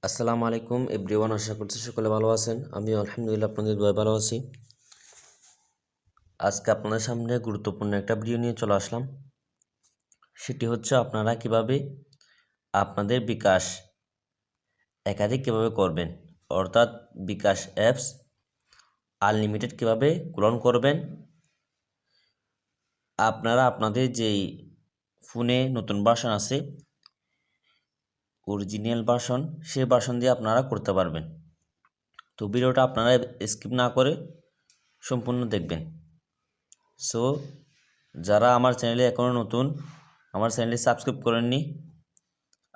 আসসালামু আলাইকুম এভরিওয়ান, আশা করছি সকলে ভালো আছেন। আমি আলহামদুলিল্লাহ আপনাদের দোয়ায় ভালো আছি। আজকে আপনাদের সামনে গুরুত্বপূর্ণ একটা ভিডিও নিয়ে চলে আসলাম। সেটি হচ্ছে আপনারা কিভাবে আপনাদের বিকাশ একাধিক কিভাবে করবেন, অর্থাৎ বিকাশ অ্যাপস আনলিমিটেড কিভাবে গ্রহণ করবেন। আপনারা আপনাদের যেই ফোনে নতুন ভার্সন আছে, অরিজিনাল ভার্সন, সেই ভার্সন দিয়ে আপনারা করতে পারবেন। তো ভিডিওটা আপনারা স্কিপ না করে সম্পূর্ণ দেখবেন। সো যারা আমার চ্যানেলে এখনও নতুন, আমার চ্যানেলটি সাবস্ক্রাইব করেননি,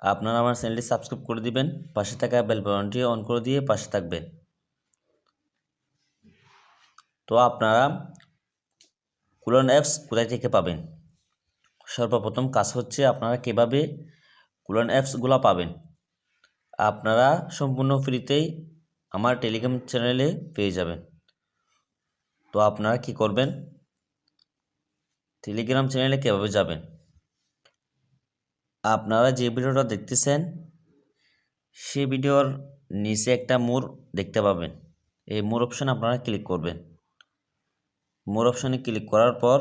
আপনারা আমার চ্যানেলটি সাবস্ক্রাইব করে দিবেন, পাশে থাকা বেল বাটনটি অন করে দিয়ে পাশে থাকবেন। তো আপনারা কুলন অ্যাপস কোথায় থেকে পাবেন? সর্বপ্রথম কাজ হচ্ছে আপনারা কীভাবে কুলন অ্যাপসগুলো পাবেন। আপনারা সম্পূর্ণ ফ্রিতেই আমার টেলিগ্রাম চ্যানেলে পেয়ে যাবেন। তো আপনারা কি করবেন, টেলিগ্রাম চ্যানেলে কীভাবে যাবেন? আপনারা যে ভিডিওটা দেখতেছেন সেই ভিডিওর নিচে একটা মোর দেখতে পাবেন। এই মোর অপশানে আপনারা ক্লিক করবেন। মোর অপশানে ক্লিক করার পর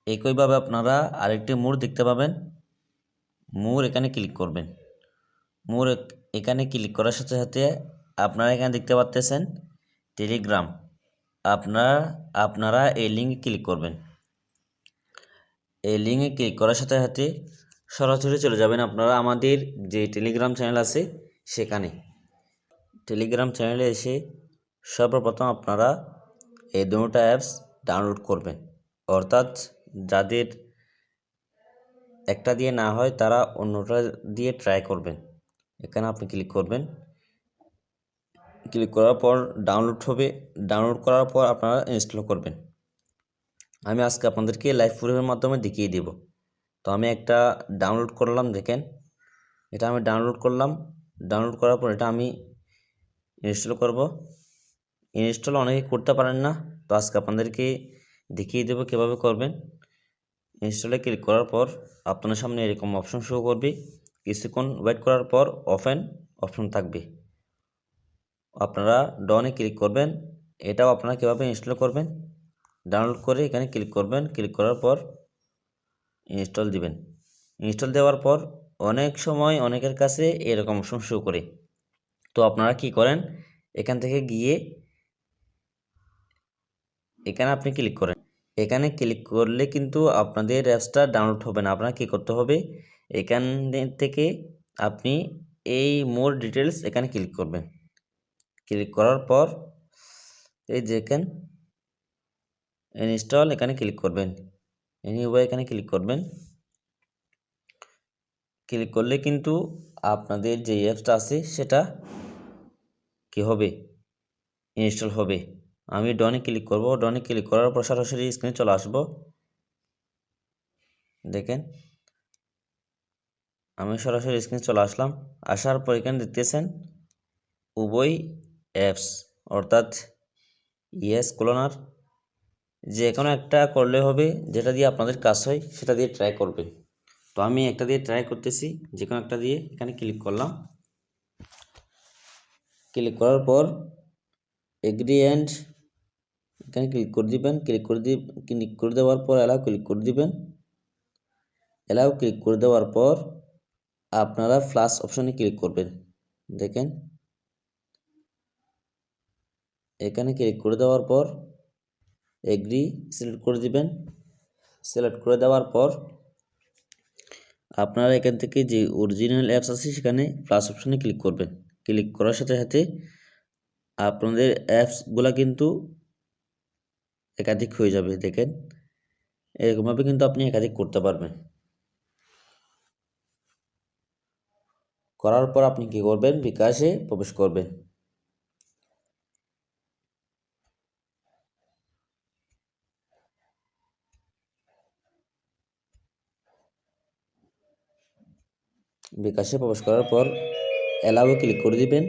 একইভাবে আপনারা আরেকটি মোর দেখতে পাবেন। মোর এখানে ক্লিক করবেন। মোর এখানে ক্লিক করার সাথে সাথে আপনারা এখানে দেখতে পাচ্ছেন টেলিগ্রাম। আপনারা এই লিঙ্কে ক্লিক করবেন। এই লিঙ্কে ক্লিক করার সাথে সাথে সরাসরি চলে যাবেন আপনারা আমাদের যে টেলিগ্রাম চ্যানেল আছে সেখানে। টেলিগ্রাম চ্যানেলে এসে সর্বপ্রথম আপনারা এই দুটো অ্যাপস ডাউনলোড করবেন, অর্থাৎ যাদের একটা দিয়ে না হয় তারা অন্যটা দিয়ে ট্রাই করবেন। এখানে আপনি ক্লিক করবেন। ক্লিক করার পর ডাউনলোড হবে। ডাউনলোড করার পর আপনারা ইনস্টল করবেন। আমি আজকে আপনাদেরকে লাইভ প্রুফের মাধ্যমে দেখিয়ে দেব। তো আমি একটা ডাউনলোড করলাম, দেখেন এটা আমি ডাউনলোড করলাম। ডাউনলোড করার পর এটা আমি ইনস্টল করব। ইনস্টল অনেকে করতে পারেন না, তো আজকে আপনাদেরকে দেখিয়ে দেবো কীভাবে করবেন। ইনস্টলে ক্লিক করার পর আপনার সামনে এরকম অপশন শো করবে। কিছুক্ষণ ওয়েট করার পর ওপেন অপশন থাকবে, আপনারা ডনে ক্লিক করবেন। এটাও আপনারা কীভাবে ইনস্টল করবেন, ডাউনলোড করে এখানে ক্লিক করবেন। ক্লিক করার পর ইনস্টল দিবেন। ইনস্টল দেওয়ার পর অনেক সময় অনেকের কাছে এরকম অপশন শো করে। তো আপনারা কি করেন, এখান থেকে গিয়ে এখানে আপনি ক্লিক করেন। এখানে ক্লিক করলে কিন্তু আপনাদের অ্যাপসটা ডাউনলোড হবে না। আপনার কী করতে হবে, এখান থেকে আপনি এই মোর ডিটেলস এখানে ক্লিক করবেন। ক্লিক করার পর এই দেখেন ইনস্টল, এখানে ক্লিক করবেন। এনিওয়ে এখানে ক্লিক করবেন। ক্লিক করলে কিন্তু আপনাদের যে অ্যাপসটা আছে সেটা কি হবে, ইনস্টল হবে। আমি ডনে ক্লিক করব। ডনে ক্লিক করার পর সরাসরি স্ক্রিনে চলে আসব। দেখেন আমি সরাসরি স্ক্রিনে চলে আসলাম। আসার পর এখানে দেখতেছেন উভয় অ্যাপস, অর্থাৎ ইয়েস ক্লোনার, যে কোনো একটা করলে হবে, যেটা দিয়ে আপনাদের কাজ হয় সেটা দিয়ে ট্রাই করবে। তো আমি একটা দিয়ে ট্রাই করতেছি, যে কোনো একটা দিয়ে এখানে ক্লিক করলাম। ক্লিক করার পর এগ্রি অ্যান্ড এখানে ক্লিক করে দিবেন। ক্লিক করে দেওয়ার পর অ্যালাউ ক্লিক করে দিবেন। অ্যালাউ ক্লিক করে দেওয়ার পর আপনারা প্লাস অপশনে ক্লিক করবেন। দেখেন এখানে ক্লিক করে দেওয়ার পর এগ্রি সিলেক্ট করে দিবেন। সিলেক্ট করে দেওয়ার পর আপনারা এখান থেকে যে অরিজিনাল অ্যাপস আছে সেখানে প্লাস অপশনে ক্লিক করবেন। ক্লিক করার সাথে সাথে আপনাদের অ্যাপসগুলা কিন্তু একাধিক হয়ে যাবে। দেখেন এরকমভাবে কিন্তু আপনি একাধিক করতে পারবেন। করার পর আপনি কি করবেন, বিকাশে প্রবেশ করবেন। বিকাশে প্রবেশ করার পর অ্যালাউ ক্লিক করে দিবেন।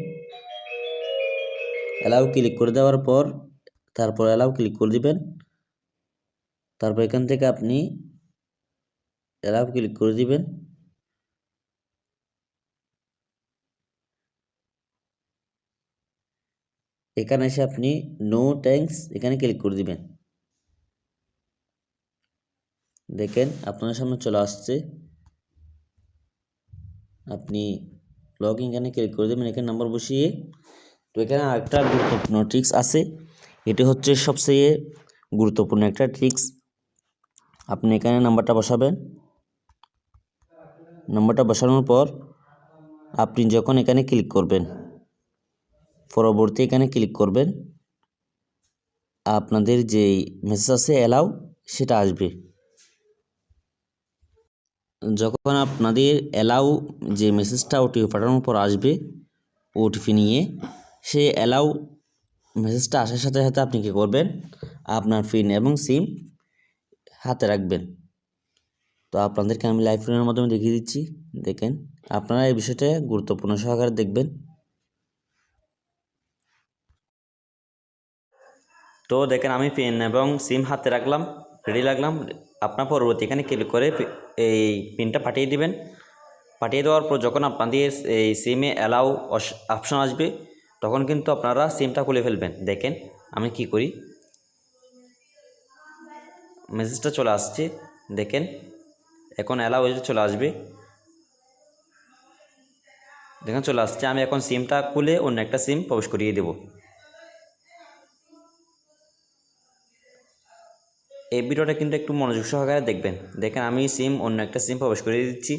অ্যালাউ ক্লিক করে দেওয়ার পর তারপর অ্যালাউ ক্লিক করে দিবেন। তারপর এখান থেকে আপনি অ্যালাউ ক্লিক করে দিবেন। এখানে এসে আপনি নো থ্যাঙ্কস এখানে ক্লিক করে দিবেন। দেখেন আপনার সামনে চলে আসছে, আপনি লগ ইন এখানে ক্লিক করে দেবেন, এখানে নাম্বার বসিয়ে। তো এখানে আরেকটা গুরুত্বপূর্ণ ট্রিক্স আছে, এটি হচ্ছে সবচেয়ে গুরুত্বপূর্ণ একটা ট্রিক্স। আপনি এখানে নাম্বারটা বসাবেন, নাম্বারটা বসানোর পর আপনি যখন এখানে ক্লিক করবেন, পরবর্তী এখানে ক্লিক করবেন, আপনাদের যেই মেসেজ আছে অ্যালাউ সেটা আসবে। যখন আপনাদের অ্যালাউ যে মেসেজটা ওটিপি পাঠানোর পর আসবে, ওটিপি নিয়ে সেই অ্যালাউ মেসেজটা আসার সাথে সাথে আপনি কী করবেন, আপনার পিন এবং সিম হাতে রাখবেন। তো আপনাদেরকে আমি লাইভ ফোনের মাধ্যমে দেখিয়ে দিচ্ছি। দেখেন আপনারা এই বিষয়টা গুরুত্বপূর্ণ সহকারে দেখবেন। তো দেখেন আমি পিন এবং সিম হাতে রাখলাম, রেডি রাখলাম। আপনার পরবর্তী এখানে ক্লিক করে এই পিনটা পাঠিয়ে দিবেন। পাঠিয়ে দেওয়ার পর যখন আপনাদের এই সিমে অ্যালাউ অপশন আসবে, তখন কিন্তু আপনারা সিমটা খুলে ফেলবেন। দেখেন আমি কি করি, মেসেজটা চলে আসছে, দেখেন এখন অ্যালাউ হয়ে চলে আসবে, দেখেন চলে আসছে। আমি এখন সিমটা খুলে অন্য একটা সিম প্রবেশ করিয়ে দেব। এই ভিডিওটা কিন্তু একটু মনোযোগ সহকারে দেখবেন। দেখেন আমি অন্য একটা সিম প্রবেশ করিয়ে দিচ্ছি।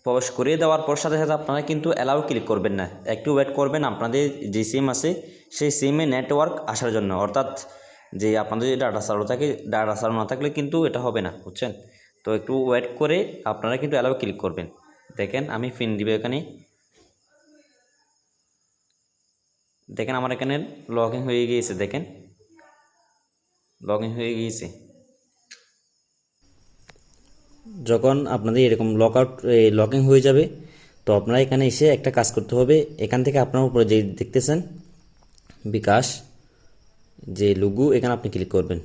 প্রবেশ করিয়ে দেওয়ার পর সাথে সাথে আপনারা কিন্তু অ্যালাউ ক্লিক করবেন না, একটু ওয়েট করবেন আপনাদের যে সিম আছে সেই সিমে নেটওয়ার্ক আসার জন্য। অর্থাৎ যে আপনাদের যে ডাটা চালু থাকে, ডাটা চালু না থাকলে কিন্তু এটা হবে না, বুঝছেন? তো একটু ওয়েট করে আপনারা কিন্তু অ্যালাউ ক্লিক করবেন। দেখেন আমি পিন দিব এখানে, দেখেন আমার এখানে লগ ইন হয়ে গিয়েছে, দেখেন লগ ইন হয়ে গিয়েছে। যখন আপনাদের এরকম লগ ইন হয়ে যাবে, তো আপনারা এখানে এসে একটা কাজ করতে হবে। এখান থেকে আপনার উপরে যে দেখতেছেন বিকাশ যে লোগো, এখানে আপনি ক্লিক করবেন।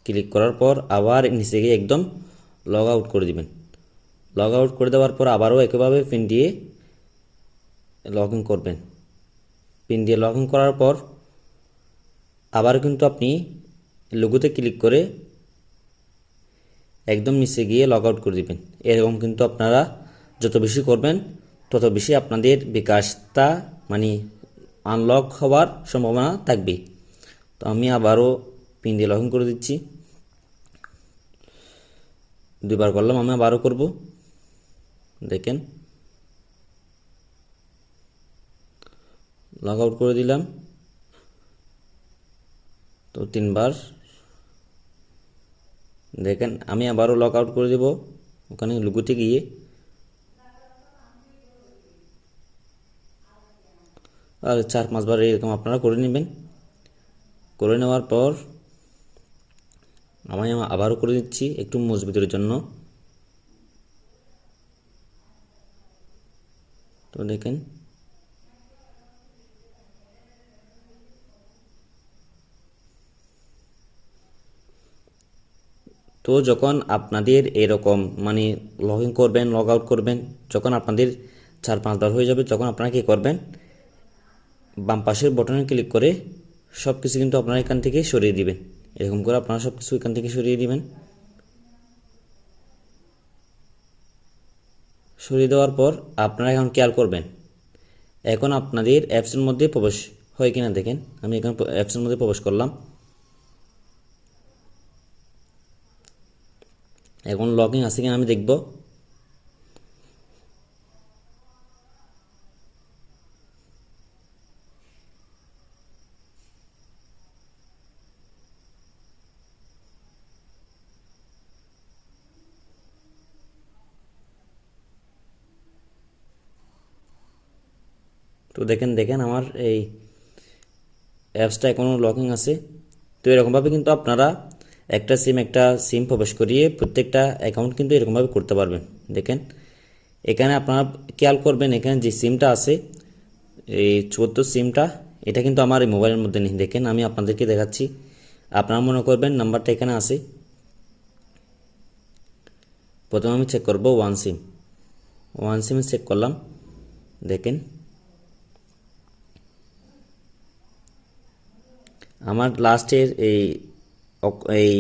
ক্লিক করার পর আবার নিচে গিয়ে একদম লগ আউট করে দিবেন। লগ আউট করে দেওয়ার পর আবারও একইভাবে পিন দিয়ে লগ ইন করবেন। পিন দিয়ে লগ ইন করার পর আবার কিন্তু আপনি লোগোতে ক্লিক করে একদম নিচে গিয়ে লগ আউট করে দিবেন। এরকম কিন্তু আপনারা যত বেশি করবেন তত বেশি আপনাদের বিকাশটা মানে আনলক হওয়ার সম্ভাবনা থাকবে। তো আমি আবারও পিন দিয়ে লগ ইন করে দিচ্ছি, দুইবার করলাম, আমি আবারও করব। দেখেন লগ আউট করে দিলাম, তো তিনবার। দেখেন আমি আবারও লগ আউট করে দেব ওখানে লোগোতে গিয়ে। আর 4-5 বার এরকম আপনারা করে নেবেন। করে নেওয়ার পর আমি আবারও করে দিচ্ছি একটু মজবুতের জন্য। তো দেখেন তো যখন আপনাদের এরকম মানে লগ ইন করবেন, লগ আউট করবেন, যখন আপনাদের 4-5 বার হয়ে যাবে, তখন আপনারা কী করবেন, বাম পাশের বটনে ক্লিক করে সব কিছু কিন্তু আপনারা এখান থেকে সরিয়ে দিবেন। এরকম করে আপনারা সব কিছু এখান থেকে সরিয়ে দিবেন। সরিয়ে দেওয়ার পর আপনারা এখন খেয়াল করবেন এখন আপনাদের অ্যাপসের মধ্যে প্রবেশ হয় কিনা। দেখেন আমি এখন অ্যাপসের মধ্যে প্রবেশ করলাম, এখন লগ ইন আছে কিনা আমি দেখব। তো দেখেন আমার এই অ্যাপসটা এখনও লগ ইন আছে। তো এরকমভাবে কিন্তু আপনারা একটা সিম প্রবেশ করিয়ে প্রত্যেকটা অ্যাকাউন্ট কিন্তু এরকমভাবে করতে পারবেন। দেখেন এখানে আপনারা খেয়াল করবেন, এখানে যে সিমটা আছে এই 14 সিমটা, এটা কিন্তু আমার এই মোবাইলের মধ্যে নেই। দেখেন আমি আপনাদেরকে দেখাচ্ছি, আপনারা মনে করবেন নাম্বারটা এখানে আছে। প্রথমে আমি চেক করব 1 সিম, ওয়ান সিম চেক করলাম, দেখেন আমার লাস্টের এই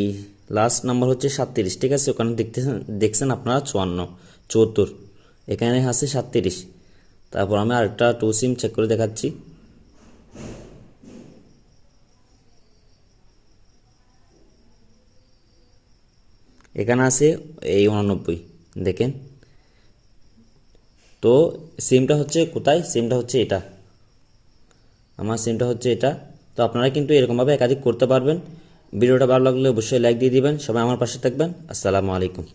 লাস্ট নাম্বার হচ্ছে 37, ঠিক আছে। ওখানে দেখছেন আপনারা 74, এখানে আছে 37। তারপর আমি আরেকটা টু সিম চেক করে দেখাচ্ছি। এখানে আছে এই 89, দেখেন। তো সিমটা হচ্ছে কোথায়, সিমটা হচ্ছে এটা, আমার সিমটা হচ্ছে এটা। তো আপনারা কিন্তু এরকমভাবে একাধিক করতে পারবেন। ভিডিওটা ভালো লাগলে অবশ্যই লাইক দিয়ে দিবেন। সবাই আমার পাশে থাকবেন। আসসালামু আলাইকুম।